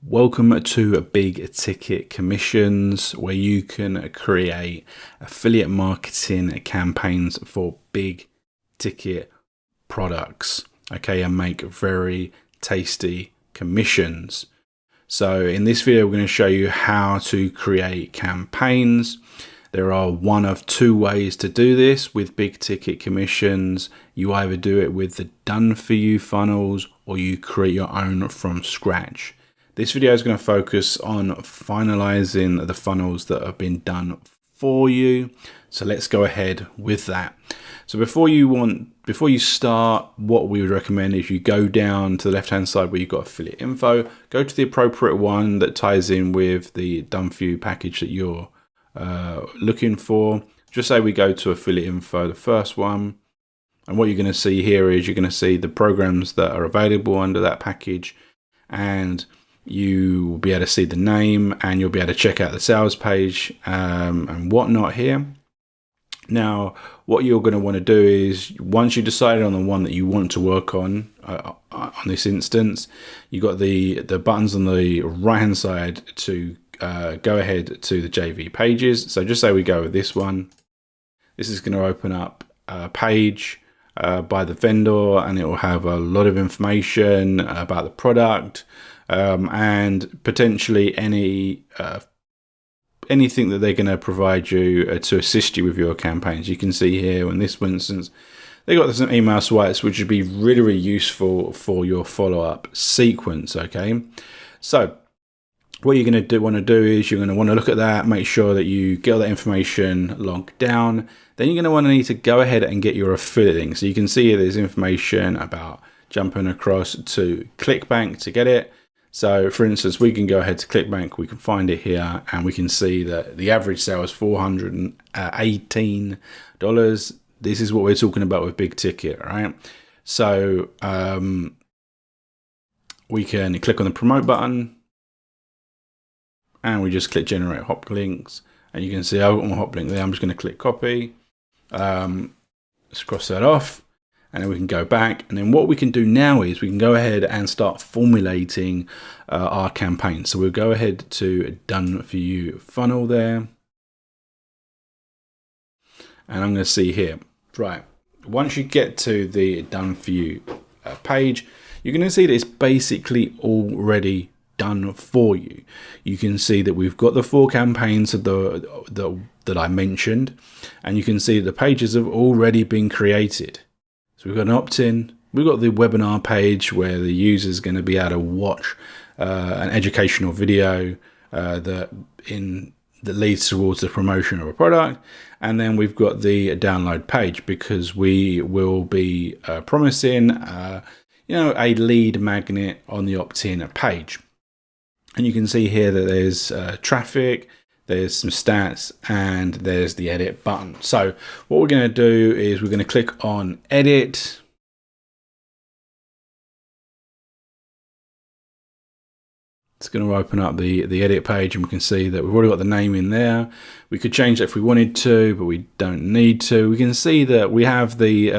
Welcome to Big Ticket Commissions, where you can create affiliate marketing campaigns for big ticket products, okay, and make very tasty commissions. So in this video, we're going to show you how to create campaigns. There are one of two ways to do this with big ticket commissions. You either do it with the done for you funnels or you create your own from scratch. This video is going to focus on finalizing the funnels that have been done for you. So let's go ahead with that. So before you start, what we would recommend is you go down to the left-hand side where you've got affiliate info, go to the appropriate one that ties in with the done for you package that you're looking for. Just say we go to affiliate info, the first one. And what you're going to see here is you're going to see the programs that are available under that package, and you will be able to see the name, and you'll be able to check out the sales page and whatnot here. Now, what you're going to want to do is, once you decided on the one that you want to work on this instance, you've got the buttons on the right hand side to go ahead to the JV pages. So just say we go with this one. This is going to open up a page by the vendor, and it will have a lot of information about the product, and potentially anything that they're going to provide you to assist you with your campaigns. You can see here in this instance, they got some email swipes, which would be really useful for your follow-up sequence. Okay, so what you're going to want to do is you're going to want to look at that, make sure that you get all that information logged down. Then you're going to need to go ahead and get your affiliate link. So you can see here there's information about jumping across to ClickBank to get it. So for instance, we can go ahead to ClickBank, we can find it here, and we can see that the average sale is $418. This is what we're talking about with big ticket, right? So we can click on the promote button, and we just click generate hop links, and you can see I've got my hop link there. I'm just going to click copy. Let's cross that off. And then we can go back, and then what we can do now is we can go ahead and start formulating our campaign. So we'll go ahead to done for you funnel there, and I'm going to see here, right, once you get to the done for you page, you're going to see that it's basically already done for you. You can see that we've got the 4 campaigns that I mentioned, and you can see the pages have already been created. So we've got an opt-in, we've got the webinar page where the user is going to be able to watch an educational video that leads towards the promotion of a product, and then we've got the download page because we will be promising a lead magnet on the opt-in page. And you can see here that there's traffic, there's some stats, and there's the edit button. So what we're going to do is we're going to click on edit. It's going to open up the edit page, and we can see that we've already got the name in there. We could change that if we wanted to, but we don't need to. We can see that we have the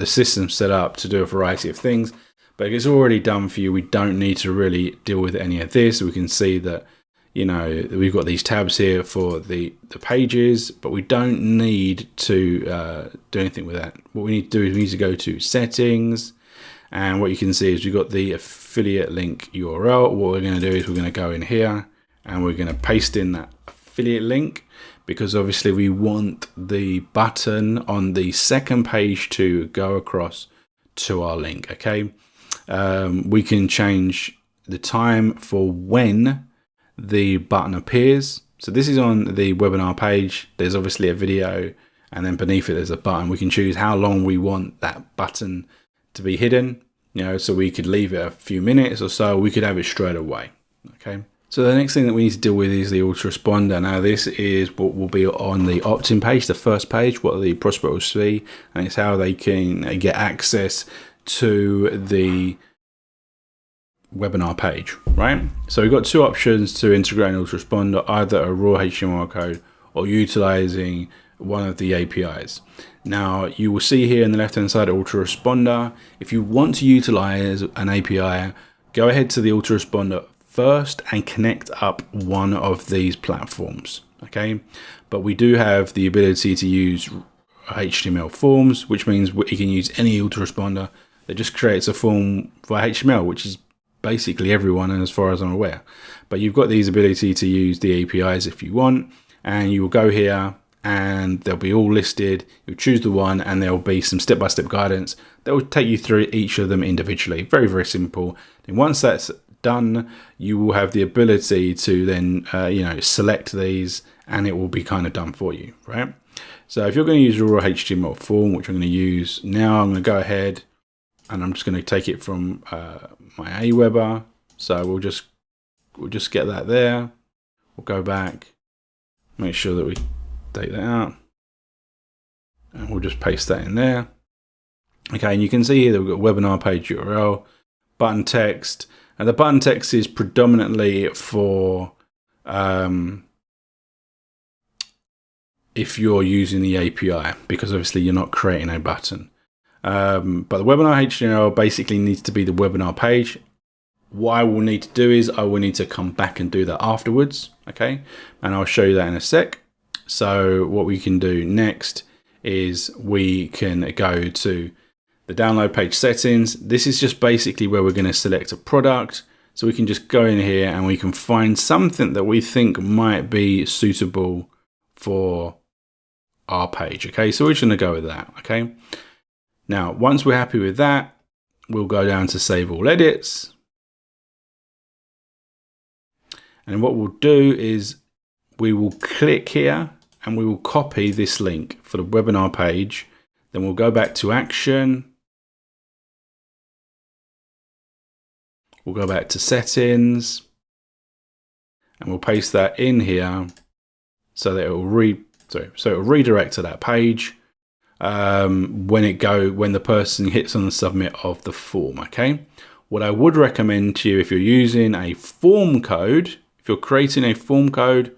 system set up to do a variety of things, but it's already done for you. We don't need to really deal with any of this. We can see that we've got these tabs here for the pages, but we don't need to do anything with that. What we need to do is we need to go to settings, and what you can see is we've got the affiliate link URL. What we're going to do is we're going to go in here, and we're going to paste in that affiliate link, because obviously we want the button on the second page to go across to our link. Okay, we can change the time for when the button appears. So this is on the webinar page. There's obviously a video, and then beneath it there's a button. We can choose how long we want that button to be hidden, so we could leave it a few minutes or so, we could have it straight away. Okay, so the next thing that we need to deal with is the autoresponder. Now this is what will be on the opt-in page, the first page, what the prospect will see, and it's how they can get access to the webinar page, right? So we've got 2 options to integrate an autoresponder, either a raw HTML code or utilizing one of the APIs. Now you will see here in the left hand side autoresponder. If you want to utilize an API, go ahead to the autoresponder first and connect up one of these platforms. Okay, but we do have the ability to use HTML forms, which means we can use any autoresponder that just creates a form via HTML, which is basically everyone, as far as I'm aware. But you've got these ability to use the APIs if you want, and you will go here and they'll be all listed. You'll choose the one and there'll be some step-by-step guidance that will take you through each of them individually. Very, very simple. And once that's done, you will have the ability to then select these and it will be kind of done for you, right? So if you're going to use a raw HTML form, which I'm going to use now, I'm going to go ahead and I'm just going to take it from my Aweber. So we'll just get that there. We'll go back, make sure that we take that out, and we'll just paste that in there. Okay, and you can see here that we've got webinar page URL, button text, and the button text is predominantly for if you're using the API, because obviously you're not creating a button. But the webinar HTML basically needs to be the webinar page. What I will need to do is I will need to come back and do that afterwards. Okay, and I'll show you that in a sec. So what we can do next is we can go to the download page settings. This is just basically where we're going to select a product. So we can just go in here and we can find something that we think might be suitable for our page. Okay, so we're just going to go with that. Okay, now once we're happy with that, we'll go down to save all edits. And what we'll do is we will click here and we will copy this link for the webinar page. Then we'll go back to action. We'll go back to settings and we'll paste that in here so that it will redirect to that page when the person hits on the submit of the form. Okay. What I would recommend to you, if you're using a form code, if you're creating a form code,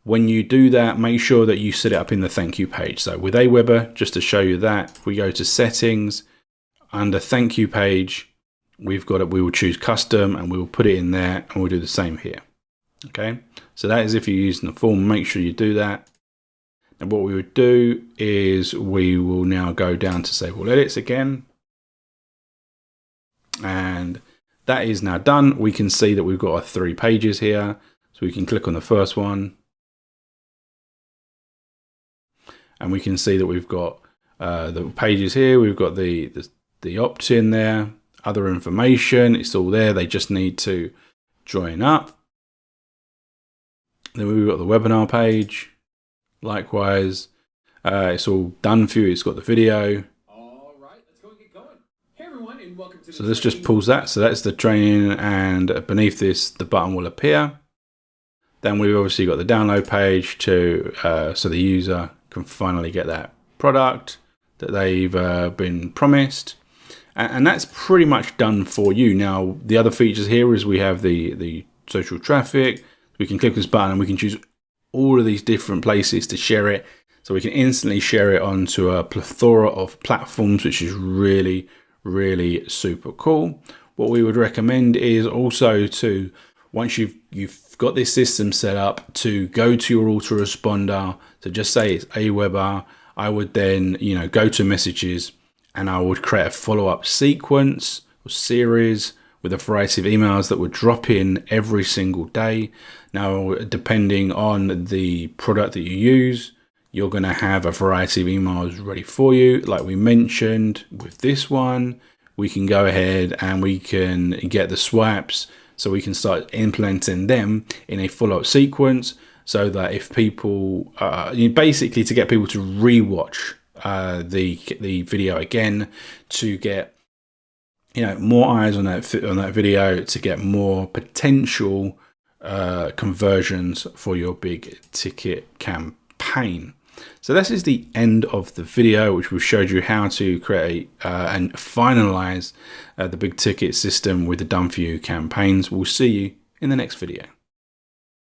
when you do that, make sure that you set it up in the thank you page. So with Aweber, just to show you that, if we go to settings, under thank you page, we will choose custom and we will put it in there and we'll do the same here. Okay, so that is if you're using the form, make sure you do that. And what we would do is we will now go down to save all edits again. And that is now done. We can see that we've got our 3 pages here. So we can click on the first one. And we can see that we've got the pages here. We've got the opt-in there, other information. It's all there. They just need to join up. Then we've got the webinar page. Likewise, it's all done for you. It's got the video. All right, let's go and get going. Hey everyone, and welcome to So this just pulls that. So that's the training, and beneath this, the button will appear. Then we've obviously got the download page so the user can finally get that product that they've been promised. And that's pretty much done for you. Now, the other features here is we have the social traffic. We can click this button and we can choose all of these different places to share it. So we can instantly share it onto a plethora of platforms, which is really, really super cool. What we would recommend is also to, once you've got this system set up, to go to your autoresponder. So just say it's Aweber. I would then, go to messages and I would create a follow-up sequence or series with a variety of emails that would drop in every single day. Now, depending on the product that you use, you're going to have a variety of emails ready for you. Like we mentioned with this one, we can go ahead and we can get the swipes, so we can start implementing them in a follow-up sequence, so that if people, basically to get people to rewatch the video again, to get more eyes on that video, to get more potential conversions for your big ticket campaign. So this is the end of the video, which we showed you how to create and finalize the big ticket system with the done for you campaigns. We'll see you in the next video.